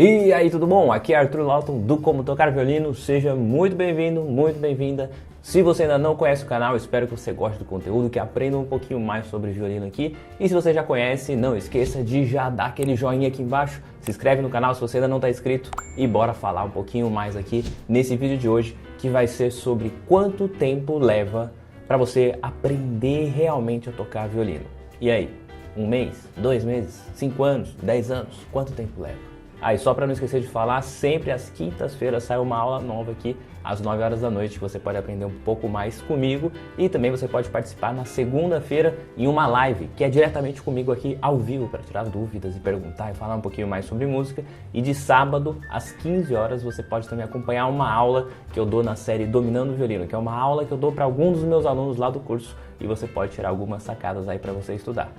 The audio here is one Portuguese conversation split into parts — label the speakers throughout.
Speaker 1: E aí, tudo bom? Aqui é Arthur Lawton do Como Tocar Violino. Seja muito bem-vindo, muito bem-vinda. Se você ainda não conhece o canal, espero que você goste do conteúdo, que aprenda um pouquinho mais sobre violino aqui. E se você já conhece, não esqueça de já dar aquele joinha aqui embaixo. Se inscreve no canal se você ainda não está inscrito. E bora falar um pouquinho mais aqui nesse vídeo de hoje, que vai ser sobre quanto tempo leva para você aprender realmente a tocar violino. E aí? 1 mês? 2 meses? 5 anos? 10 anos? Quanto tempo leva? Aí, só para não esquecer de falar, sempre às quintas-feiras sai uma aula nova aqui, às 9 horas da noite, que você pode aprender um pouco mais comigo. E também você pode participar na segunda-feira em uma live, que é diretamente comigo aqui ao vivo, para tirar dúvidas e perguntar e falar um pouquinho mais sobre música. E de sábado, às 15 horas, você pode também acompanhar uma aula que eu dou na série Dominando o Violino, que é uma aula que eu dou para alguns dos meus alunos lá do curso, e você pode tirar algumas sacadas aí para você estudar.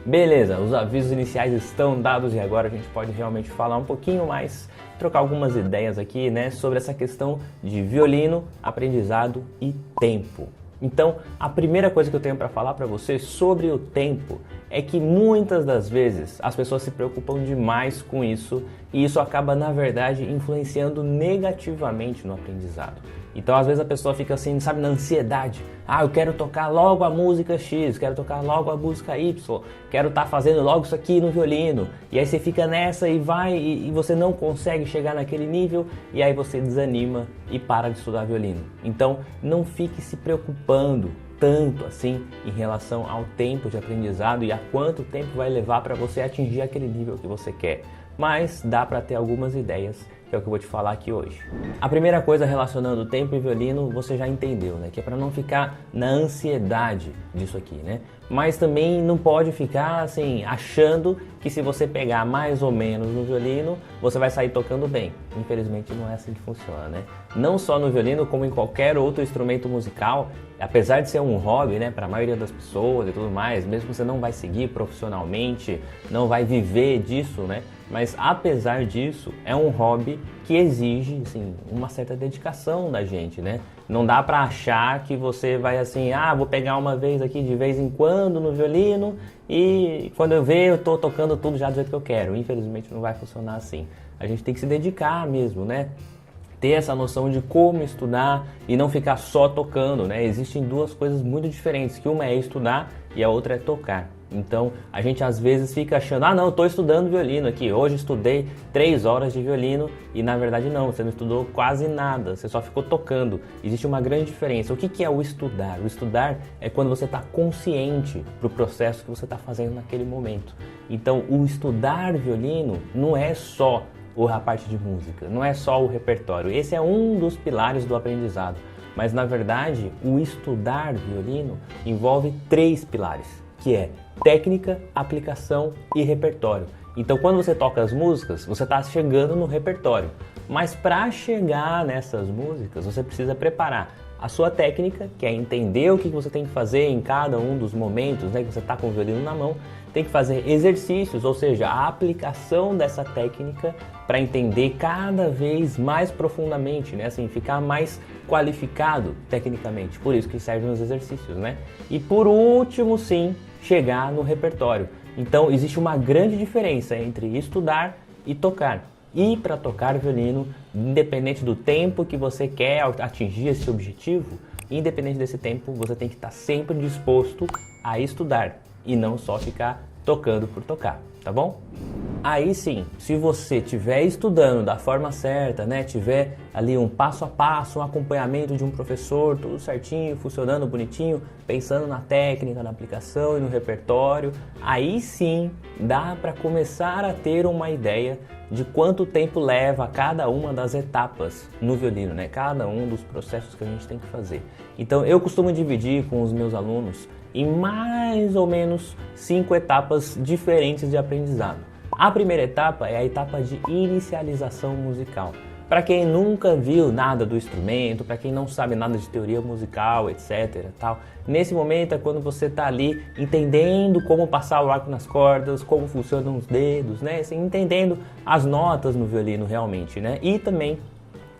Speaker 1: Beleza, os avisos iniciais estão dados e agora a gente pode realmente falar um pouquinho mais, trocar algumas ideias aqui, né, sobre essa questão de violino, aprendizado e tempo. Então, a primeira coisa que eu tenho para falar para você sobre o tempo é que muitas das vezes as pessoas se preocupam demais com isso e isso acaba, na verdade, influenciando negativamente no aprendizado. Então, às vezes a pessoa fica assim, sabe, na ansiedade. Ah, eu quero tocar logo a música X, quero tocar logo a música Y, quero estar fazendo logo isso aqui no violino. E aí você fica nessa e vai e você não consegue chegar naquele nível e aí você desanima e para de estudar violino. Então, não fique se preocupando tanto assim em relação ao tempo de aprendizado e a quanto tempo vai levar para você atingir aquele nível que você quer. Mas dá para ter algumas ideias, que é o que eu vou te falar aqui hoje. A primeira coisa relacionando tempo e violino, você já entendeu, né? Que é para não ficar na ansiedade disso aqui, né? Mas também não pode ficar assim, achando que se você pegar mais ou menos no violino, você vai sair tocando bem. Infelizmente não é assim que funciona, né? Não só no violino, como em qualquer outro instrumento musical, apesar de ser um hobby, né, para a maioria das pessoas e tudo mais, mesmo que você não vai seguir profissionalmente, não vai viver disso, né? Mas apesar disso, é um hobby que exige, assim, uma certa dedicação da gente, né? Não dá pra achar que você vai assim, vou pegar uma vez aqui de vez em quando no violino e quando eu ver eu tô tocando tudo já do jeito que eu quero. Infelizmente não vai funcionar assim. A gente tem que se dedicar mesmo, né? Ter essa noção de como estudar e não ficar só tocando, né? Existem duas coisas muito diferentes, que uma é estudar e a outra é tocar. Então, a gente às vezes fica achando, não, eu estou estudando violino aqui, hoje estudei 3 horas de violino e na verdade não, você não estudou quase nada, você só ficou tocando. Existe uma grande diferença. O que é o estudar? O estudar é quando você está consciente para o processo que você está fazendo naquele momento. Então, o estudar violino não é só a parte de música, não é só o repertório. Esse é um dos pilares do aprendizado. Mas na verdade, o estudar violino envolve 3 pilares, que é técnica, aplicação e repertório. Então, quando você toca as músicas, você está chegando no repertório. Mas para chegar nessas músicas, você precisa preparar a sua técnica, que é entender o que você tem que fazer em cada um dos momentos, né, que você está com o violino na mão. Tem que fazer exercícios, ou seja, a aplicação dessa técnica para entender cada vez mais profundamente, né, assim, ficar mais qualificado tecnicamente. Por isso que servem os exercícios, né? E por último, sim, chegar no repertório. Então, existe uma grande diferença entre estudar e tocar. E para tocar violino, independente do tempo que você quer atingir esse objetivo, independente desse tempo, você tem que estar sempre disposto a estudar e não só ficar tocando por tocar, tá bom? Aí sim, se você estiver estudando da forma certa, né, tiver ali um passo a passo, um acompanhamento de um professor, tudo certinho, funcionando bonitinho, pensando na técnica, na aplicação e no repertório, aí sim dá para começar a ter uma ideia de quanto tempo leva cada uma das etapas no violino, né? Cada um dos processos que a gente tem que fazer. Então eu costumo dividir com os meus alunos em mais ou menos 5 etapas diferentes de aprendizado. A primeira etapa é a etapa de inicialização musical. Para quem nunca viu nada do instrumento, para quem não sabe nada de teoria musical, etc. Tal, nesse momento é quando você está ali entendendo como passar o arco nas cordas, como funcionam os dedos, né? Assim, entendendo as notas no violino realmente, né? E também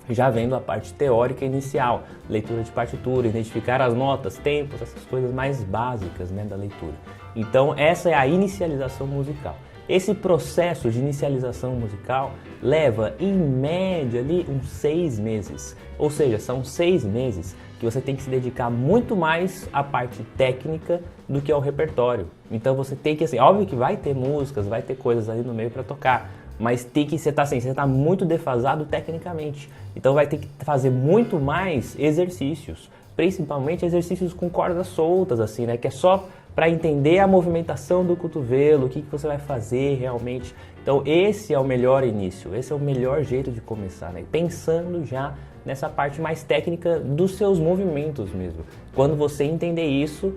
Speaker 1: já vendo a parte teórica inicial, leitura de partitura, identificar as notas, tempos, essas coisas mais básicas, né, da leitura. Então essa é a inicialização musical. Esse processo de inicialização musical leva, em média, ali uns 6 meses. Ou seja, são 6 meses que você tem que se dedicar muito mais à parte técnica do que ao repertório. Então você tem que, assim, óbvio que vai ter músicas, vai ter coisas ali no meio para tocar, mas tem que, você tá muito defasado tecnicamente. Então vai ter que fazer muito mais exercícios, principalmente exercícios com cordas soltas, assim, né? Que é só para entender a movimentação do cotovelo, o que você vai fazer realmente. Então esse é o melhor início, esse é o melhor jeito de começar, né? Pensando já nessa parte mais técnica dos seus movimentos mesmo. Quando você entender isso,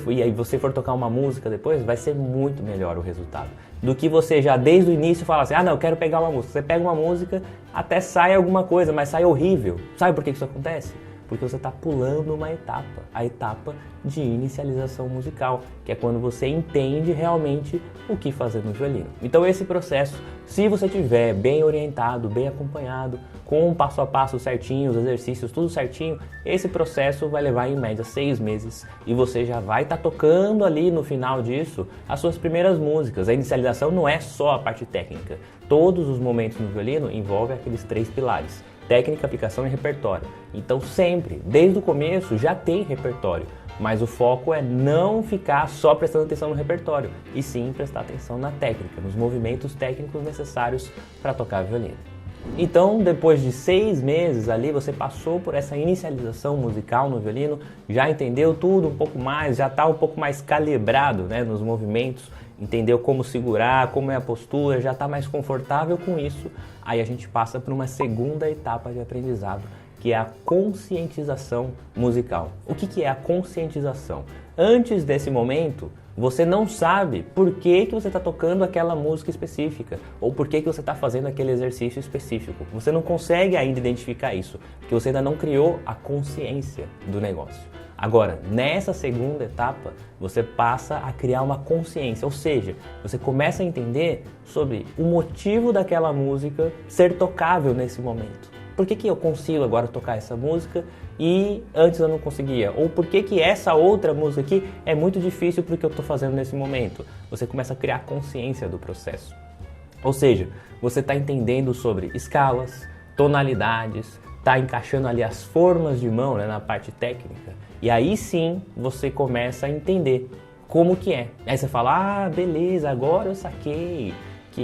Speaker 1: e aí você for tocar uma música depois, vai ser muito melhor o resultado. Do que você já desde o início falar assim, não, eu quero pegar uma música. Você pega uma música, até sai alguma coisa, mas sai horrível. Sabe por que isso acontece? Porque você está pulando uma etapa, a etapa de inicialização musical, que é quando você entende realmente o que fazer no violino. Então esse processo, se você estiver bem orientado, bem acompanhado, com um passo a passo certinho, os exercícios tudo certinho, esse processo vai levar em média 6 meses e você já vai estar tocando ali no final disso as suas primeiras músicas. A inicialização não é só a parte técnica, todos os momentos no violino envolvem aqueles 3 pilares. Técnica, aplicação e repertório. Então sempre, desde o começo, já tem repertório, mas o foco é não ficar só prestando atenção no repertório, e sim prestar atenção na técnica, nos movimentos técnicos necessários para tocar violino. Então, depois de 6 meses ali, você passou por essa inicialização musical no violino, já entendeu tudo um pouco mais, já está um pouco mais calibrado, né, nos movimentos, entendeu como segurar, como é a postura, já está mais confortável com isso, aí a gente passa para uma segunda etapa de aprendizado, que é a conscientização musical. O que é a conscientização? Antes desse momento, você não sabe por que você está tocando aquela música específica ou por que você está fazendo aquele exercício específico. Você não consegue ainda identificar isso, porque você ainda não criou a consciência do negócio. Agora, nessa segunda etapa, você passa a criar uma consciência, ou seja, você começa a entender sobre o motivo daquela música ser tocável nesse momento. Por que eu consigo agora tocar essa música e antes eu não conseguia? Ou por que essa outra música aqui é muito difícil porque eu estou fazendo nesse momento? Você começa a criar consciência do processo. Ou seja, você está entendendo sobre escalas, tonalidades, está encaixando ali as formas de mão, né, na parte técnica. E aí sim você começa a entender como que é. Aí você fala, beleza, agora eu saquei.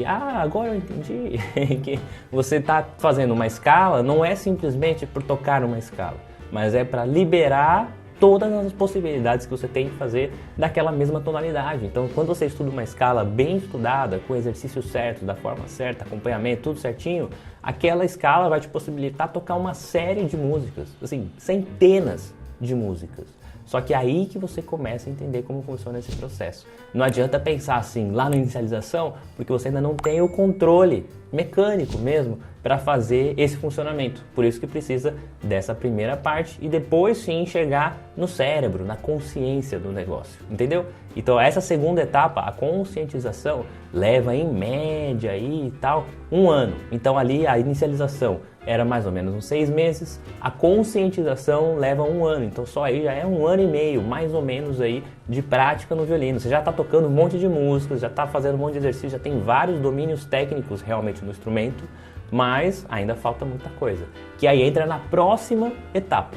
Speaker 1: Agora eu entendi que você está fazendo uma escala, não é simplesmente por tocar uma escala, mas é para liberar todas as possibilidades que você tem de fazer daquela mesma tonalidade. Então, quando você estuda uma escala bem estudada, com exercícios certos, da forma certa, acompanhamento, tudo certinho, aquela escala vai te possibilitar tocar uma série de músicas, assim, centenas de músicas. Só que é aí que você começa a entender como funciona esse processo. Não adianta pensar assim lá na inicialização, porque você ainda não tem o controle mecânico mesmo para fazer esse funcionamento. Por isso que precisa dessa primeira parte e depois sim chegar no cérebro, na consciência do negócio, entendeu? Então essa segunda etapa, a conscientização, leva em média aí e tal 1 ano. Então ali a inicialização era mais ou menos uns 6 meses, a conscientização leva 1 ano, então só aí já é 1 ano e meio, mais ou menos aí, de prática no violino. Você já está tocando um monte de músicas, já está fazendo um monte de exercício, já tem vários domínios técnicos realmente no instrumento, mas ainda falta muita coisa, que aí entra na próxima etapa,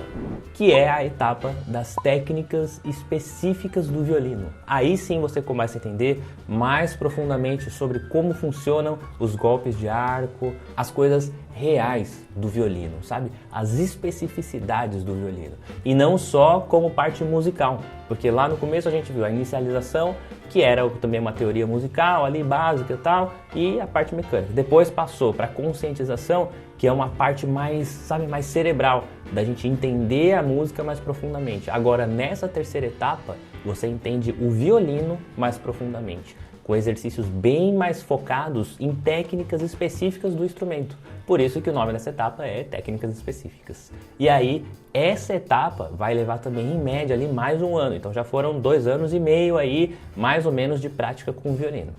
Speaker 1: que é a etapa das técnicas específicas do violino. Aí sim você começa a entender mais profundamente sobre como funcionam os golpes de arco, as coisas reais do violino, sabe? As especificidades do violino. E não só como parte musical, porque lá no começo a gente viu a inicialização, que era também uma teoria musical ali, básica e tal, e a parte mecânica. Depois passou para a conscientização, que é uma parte mais, sabe, mais cerebral, da gente entender a música mais profundamente. Agora, nessa terceira etapa, você entende o violino mais profundamente, com exercícios bem mais focados em técnicas específicas do instrumento. Por isso que o nome dessa etapa é técnicas específicas. E aí, essa etapa vai levar também, em média, ali mais 1 ano. Então já foram 2 anos e meio aí, mais ou menos, de prática com o violino.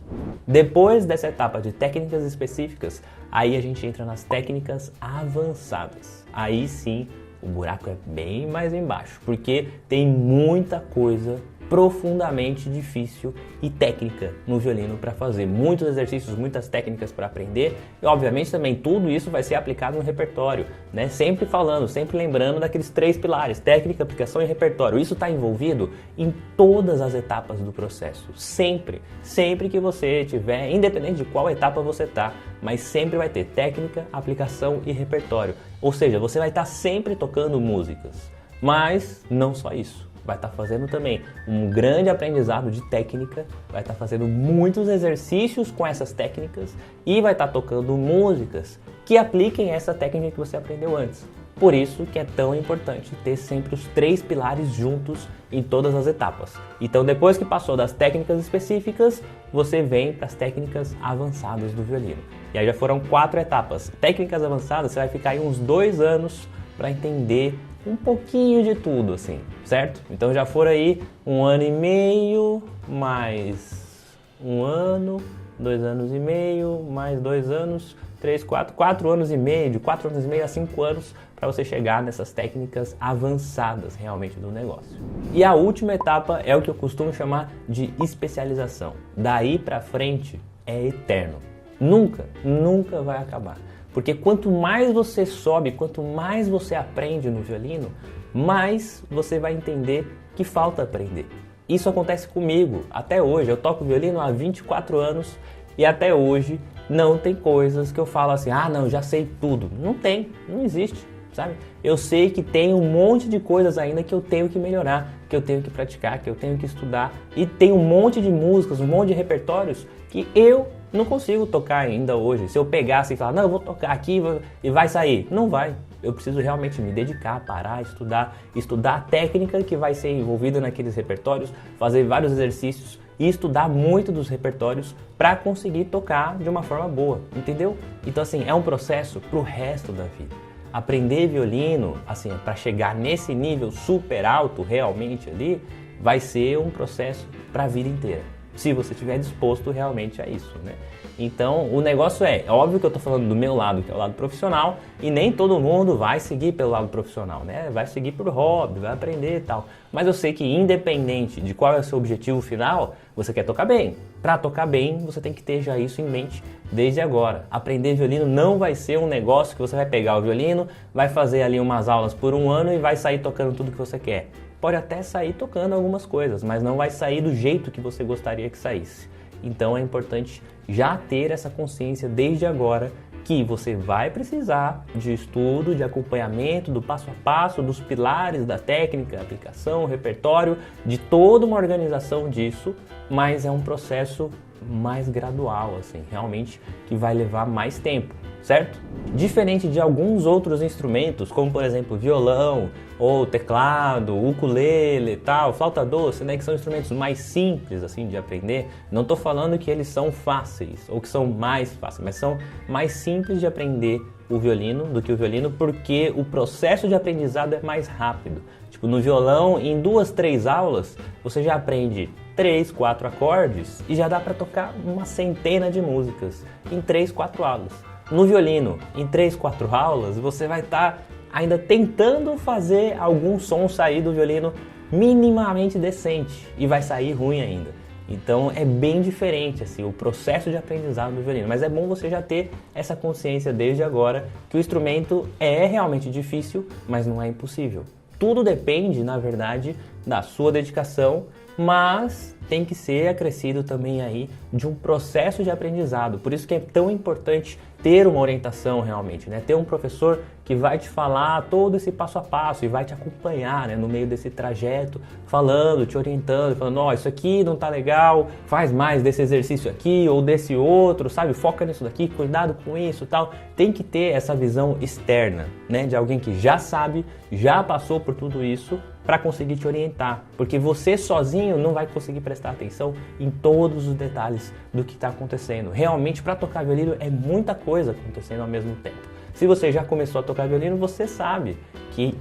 Speaker 1: Depois dessa etapa de técnicas específicas, aí a gente entra nas técnicas avançadas. Aí sim, o buraco é bem mais embaixo, porque tem muita coisa profundamente difícil e técnica no violino para fazer. Muitos exercícios, muitas técnicas para aprender e obviamente também tudo isso vai ser aplicado no repertório, né? Sempre falando, sempre lembrando daqueles 3 pilares, técnica, aplicação e repertório. Isso está envolvido em todas as etapas do processo, sempre que você tiver, independente de qual etapa você está, mas sempre vai ter técnica, aplicação e repertório. Ou seja, você vai estar sempre tocando músicas, mas não só isso. Vai estar fazendo também um grande aprendizado de técnica, vai estar fazendo muitos exercícios com essas técnicas e vai estar tocando músicas que apliquem essa técnica que você aprendeu antes. Por isso que é tão importante ter sempre os 3 pilares juntos em todas as etapas. Então depois que passou das técnicas específicas, você vem para as técnicas avançadas do violino. E aí já foram 4 etapas. Técnicas avançadas, você vai ficar aí uns 2 anos para entender um pouquinho de tudo, assim, certo? Então já foram aí 1 ano e meio, mais 1 ano, 2 anos e meio, mais 2 anos, 3, 4 anos e meio, de 4 anos e meio a 5 anos para você chegar nessas técnicas avançadas realmente do negócio. E a última etapa é o que eu costumo chamar de especialização. Daí para frente é eterno. Nunca vai acabar. Porque quanto mais você sobe, quanto mais você aprende no violino, mais você vai entender que falta aprender. Isso acontece comigo até hoje. Eu toco violino há 24 anos e até hoje não tem coisas que eu falo assim, não, já sei tudo. Não tem, não existe, sabe? Eu sei que tem um monte de coisas ainda que eu tenho que melhorar, que eu tenho que praticar, que eu tenho que estudar. E tem um monte de músicas, um monte de repertórios que eu não consigo tocar ainda hoje. Se eu pegasse e falar, não, eu vou tocar aqui e vai sair. Não vai. Eu preciso realmente me dedicar, parar, estudar a técnica que vai ser envolvida naqueles repertórios, fazer vários exercícios e estudar muito dos repertórios para conseguir tocar de uma forma boa, entendeu? Então assim, é um processo pro resto da vida. Aprender violino, assim, para chegar nesse nível super alto realmente ali, vai ser um processo para a vida inteira. Se você estiver disposto realmente a isso, né? Então, o negócio é óbvio que eu estou falando do meu lado, que é o lado profissional, e nem todo mundo vai seguir pelo lado profissional, né? Vai seguir por hobby, vai aprender e tal. Mas eu sei que independente de qual é o seu objetivo final, você quer tocar bem. Para tocar bem, você tem que ter já isso em mente desde agora. Aprender violino não vai ser um negócio que você vai pegar o violino, vai fazer ali umas aulas por 1 ano e vai sair tocando tudo que você quer. Pode até sair tocando algumas coisas, mas não vai sair do jeito que você gostaria que saísse. Então é importante já ter essa consciência desde agora que você vai precisar de estudo, de acompanhamento, do passo a passo, dos pilares da técnica, aplicação, repertório, de toda uma organização disso, mas é um processo mais gradual, assim, realmente que vai levar mais tempo, certo? Diferente de alguns outros instrumentos, como por exemplo violão, ou teclado, ukulele e tal, flauta doce, né, que são instrumentos mais simples assim de aprender. Não estou falando que eles são fáceis ou que são mais fáceis, mas são mais simples de aprender o violino do que o violino, porque o processo de aprendizado é mais rápido. Tipo, no violão, em 2, 3 aulas, você já aprende 3, 4 acordes e já dá para tocar uma centena de músicas em 3, 4 aulas. No violino, em 3, 4 aulas, você vai estar ainda tentando fazer algum som sair do violino minimamente decente e vai sair ruim ainda. Então é bem diferente assim, o processo de aprendizado do violino, mas é bom você já ter essa consciência desde agora que o instrumento é realmente difícil, mas não é impossível. Tudo depende, na verdade, da sua dedicação, mas tem que ser acrescido também aí de um processo de aprendizado. Por isso que é tão importante ter uma orientação realmente, né? Ter um professor que vai te falar todo esse passo a passo e vai te acompanhar, né, no meio desse trajeto, falando, te orientando, falando, ó, isso aqui não tá legal, faz mais desse exercício aqui ou desse outro, sabe? Foca nisso daqui, cuidado com isso e tal. Tem que ter essa visão externa, né, de alguém que já sabe, já passou por tudo isso, para conseguir te orientar, porque você sozinho não vai conseguir prestar atenção em todos os detalhes do que está acontecendo. Realmente, para tocar violino é muita coisa acontecendo ao mesmo tempo. Se você já começou a tocar violino, você sabe que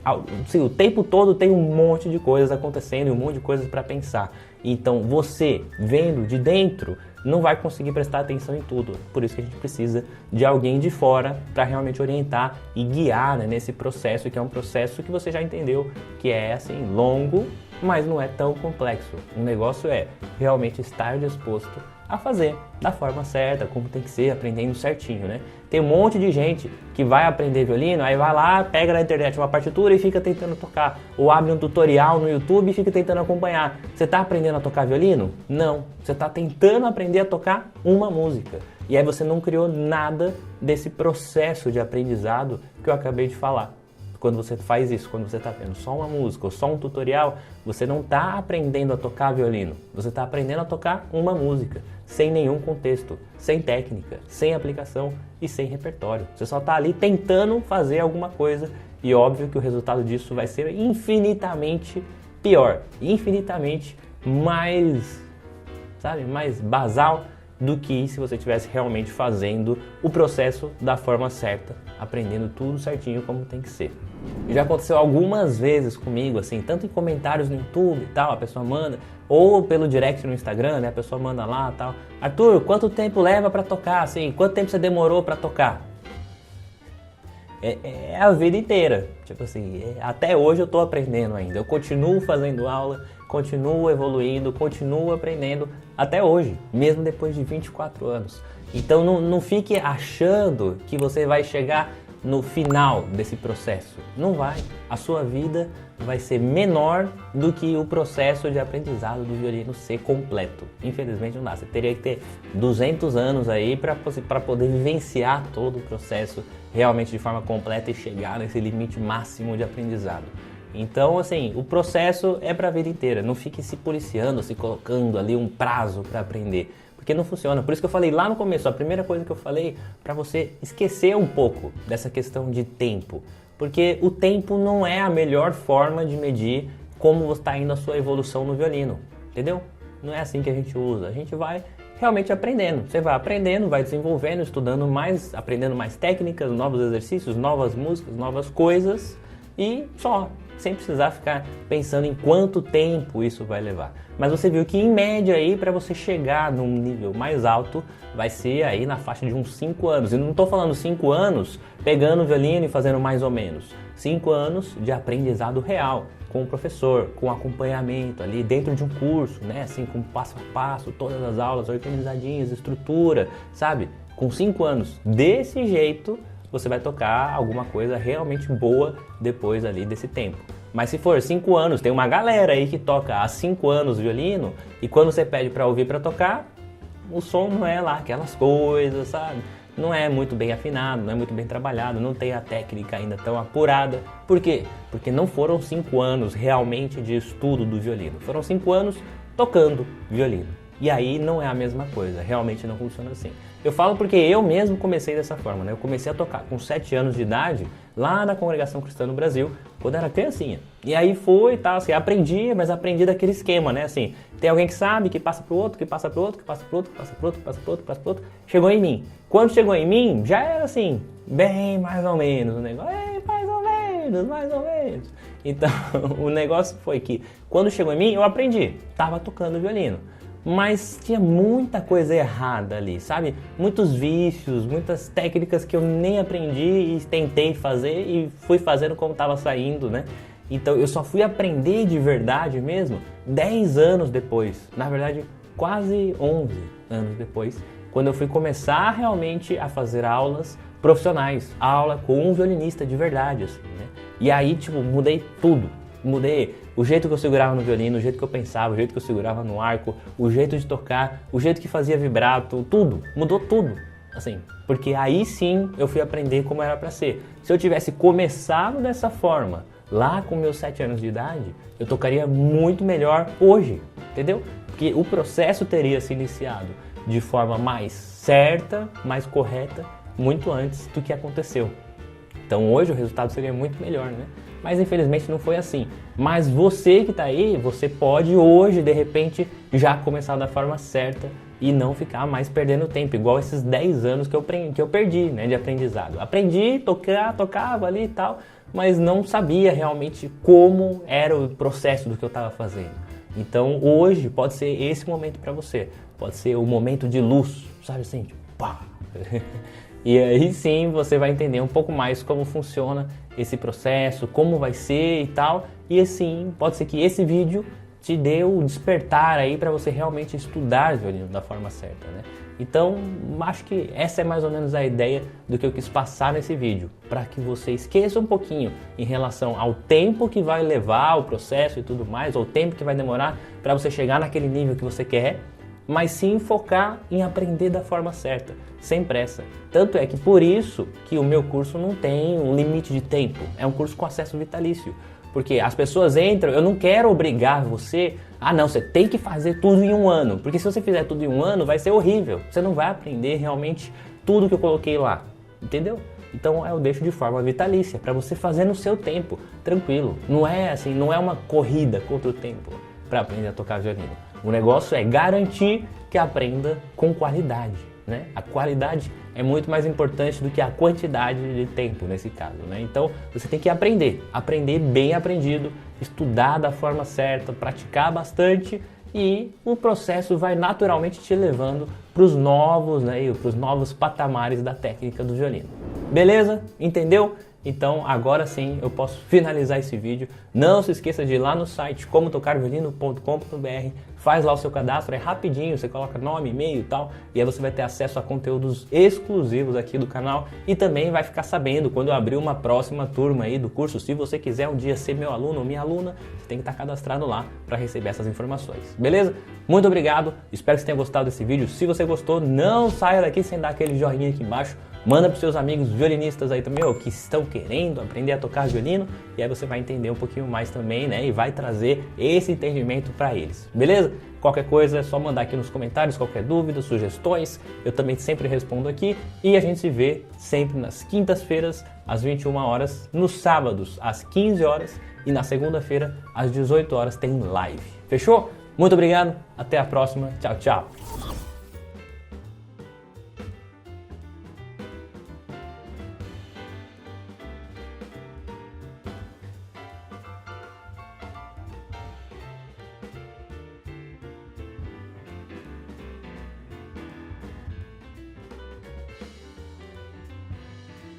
Speaker 1: assim, o tempo todo tem um monte de coisas acontecendo e um monte de coisas para pensar. Então você, vendo de dentro, não vai conseguir prestar atenção em tudo. Por isso que a gente precisa de alguém de fora para realmente orientar e guiar, né, nesse processo, que é um processo que você já entendeu que é assim longo, mas não é tão complexo. O negócio é realmente estar disposto a fazer da forma certa, como tem que ser, aprendendo certinho, né? Tem um monte de gente que vai aprender violino, aí vai lá, pega na internet uma partitura e fica tentando tocar, ou abre um tutorial no YouTube e fica tentando acompanhar. Você está aprendendo a tocar violino? Não, você está tentando aprender a tocar uma música. E aí você não criou nada desse processo de aprendizado que eu acabei de falar. Quando você faz isso, quando você está vendo só uma música ou só um tutorial, você não está aprendendo a tocar violino. Você está aprendendo a tocar uma música, sem nenhum contexto, sem técnica, sem aplicação e sem repertório. Você só está ali tentando fazer alguma coisa e óbvio que o resultado disso vai ser infinitamente pior, infinitamente mais, mais basal do que se você estivesse realmente fazendo o processo da forma certa, aprendendo tudo certinho como tem que ser. Já aconteceu algumas vezes comigo, assim, tanto em comentários no YouTube e tal, a pessoa manda, ou pelo direct no Instagram, né, a pessoa manda lá e tal, Arthur, quanto tempo leva pra tocar, assim, quanto tempo você demorou pra tocar? É a vida inteira, tipo assim, até hoje eu tô aprendendo ainda, eu continuo fazendo aula, continuo evoluindo, continuo aprendendo até hoje, mesmo depois de 24 anos. Então não fique achando que você vai chegar no final desse processo. Não vai. A sua vida vai ser menor do que o processo de aprendizado do violino ser completo. Infelizmente não dá. Você teria que ter 200 anos aí para poder vivenciar todo o processo realmente de forma completa e chegar nesse limite máximo de aprendizado. Então, assim, o processo é para a vida inteira. Não fique se policiando, se colocando ali um prazo para aprender. Porque não funciona. Por isso que eu falei lá no começo, a primeira coisa que eu falei, para você esquecer um pouco dessa questão de tempo. Porque o tempo não é a melhor forma de medir como está indo a sua evolução no violino. Entendeu? Não é assim que a gente usa. A gente vai realmente aprendendo. Você vai aprendendo, vai desenvolvendo, estudando mais, aprendendo mais técnicas, novos exercícios, novas músicas, novas coisas e só. Sem precisar ficar pensando em quanto tempo isso vai levar. Mas você viu que em média aí para você chegar num nível mais alto vai ser aí na faixa de uns 5 anos. E não estou falando 5 anos pegando o violino e fazendo mais ou menos. 5 anos de aprendizado real, com o professor, com acompanhamento ali dentro de um curso, né? Assim, com passo a passo, todas as aulas organizadinhas, estrutura, sabe? Com 5 anos desse jeito, você vai tocar alguma coisa realmente boa depois ali desse tempo. Mas se for 5 anos, tem uma galera aí que toca há 5 anos violino e quando você pede para ouvir para tocar, o som não é lá aquelas coisas, sabe? Não é muito bem afinado, não é muito bem trabalhado, não tem a técnica ainda tão apurada. Por quê? Porque não foram 5 anos realmente de estudo do violino. Foram 5 anos tocando violino. E aí não é a mesma coisa, realmente não funciona assim. Eu falo porque eu mesmo comecei dessa forma, né? Eu comecei a tocar com 7 anos de idade, lá na Congregação Cristã no Brasil, quando era criancinha. E aí foi e tal, assim, aprendi, mas aprendi daquele esquema, né? Assim, tem alguém que sabe, que passa pro outro, que passa pro outro, que passa pro outro, que passa pro outro, que passa pro outro, que passa pro outro. Chegou em mim. Quando chegou em mim, já era assim, bem mais ou menos o negócio. Mais ou menos. Então, o negócio foi que, quando chegou em mim, eu aprendi. Tava tocando violino. Mas tinha muita coisa errada ali, sabe? Muitos vícios, muitas técnicas que eu nem aprendi e tentei fazer e fui fazendo como estava saindo, né? Então eu só fui aprender de verdade mesmo 10 anos depois, na verdade quase 11 anos depois, quando eu fui começar realmente a fazer aulas profissionais, aula com um violinista de verdade, assim, né? E aí, tipo, mudei tudo. Mudei o jeito que eu segurava no violino, o jeito que eu pensava, o jeito que eu segurava no arco, o jeito de tocar, o jeito que fazia vibrato, tudo, mudou tudo, assim, porque aí sim eu fui aprender como era para ser. Se eu tivesse começado dessa forma, lá com meus 7 anos de idade, eu tocaria muito melhor hoje, entendeu? Porque o processo teria se iniciado de forma mais certa, mais correta, muito antes do que aconteceu. Então hoje o resultado seria muito melhor, né? Mas infelizmente não foi assim. Mas você que está aí, você pode hoje, de repente, já começar da forma certa e não ficar mais perdendo tempo, igual esses 10 anos que eu perdi, né, de aprendizado. Aprendi, tocava ali e tal, mas não sabia realmente como era o processo do que eu estava fazendo. Então hoje pode ser esse momento para você, pode ser o momento de luz, sabe assim, tipo, pá! E aí sim você vai entender um pouco mais como funciona esse processo, como vai ser e tal. E assim, pode ser que esse vídeo te dê o despertar aí para você realmente estudar violino da forma certa, né? Então, acho que essa é mais ou menos a ideia do que eu quis passar nesse vídeo, para que você esqueça um pouquinho em relação ao tempo que vai levar o processo e tudo mais, ou o tempo que vai demorar para você chegar naquele nível que você quer, mas sim focar em aprender da forma certa, sem pressa. Tanto é que por isso que o meu curso não tem um limite de tempo, é um curso com acesso vitalício. Porque as pessoas entram, eu não quero obrigar você, não, você tem que fazer tudo em um ano. Porque se você fizer tudo em um ano, vai ser horrível. Você não vai aprender realmente tudo que eu coloquei lá, entendeu? Então eu deixo de forma vitalícia, para você fazer no seu tempo, tranquilo. Não é assim, não é uma corrida contra o tempo para aprender a tocar violino. O negócio é garantir que aprenda com qualidade, né? A qualidade é muito mais importante do que a quantidade de tempo nesse caso, né? Então você tem que aprender bem aprendido, estudar da forma certa, praticar bastante e o processo vai naturalmente te levando para os novos, né, para os novos patamares da técnica do violino. Beleza? Entendeu? Então agora sim eu posso finalizar esse vídeo. Não se esqueça de ir lá no site comotocarviolino.com.br, faz lá o seu cadastro, é rapidinho, você coloca nome, e-mail e tal, e aí você vai ter acesso a conteúdos exclusivos aqui do canal e também vai ficar sabendo quando eu abrir uma próxima turma aí do curso. Se você quiser um dia ser meu aluno ou minha aluna, você tem que estar cadastrado lá para receber essas informações, beleza? Muito obrigado, espero que você tenha gostado desse vídeo. Se você gostou, não saia daqui sem dar aquele joinha aqui embaixo. Manda para os seus amigos violinistas aí também, que estão querendo aprender a tocar violino, e aí você vai entender um pouquinho mais também, né? E vai trazer esse entendimento para eles, beleza? Qualquer coisa é só mandar aqui nos comentários, qualquer dúvida, sugestões, eu também sempre respondo aqui. E a gente se vê sempre nas quintas-feiras, às 21 horas, nos sábados, às 15 horas, e na segunda-feira, às 18 horas, tem live. Fechou? Muito obrigado, até a próxima, tchau, tchau!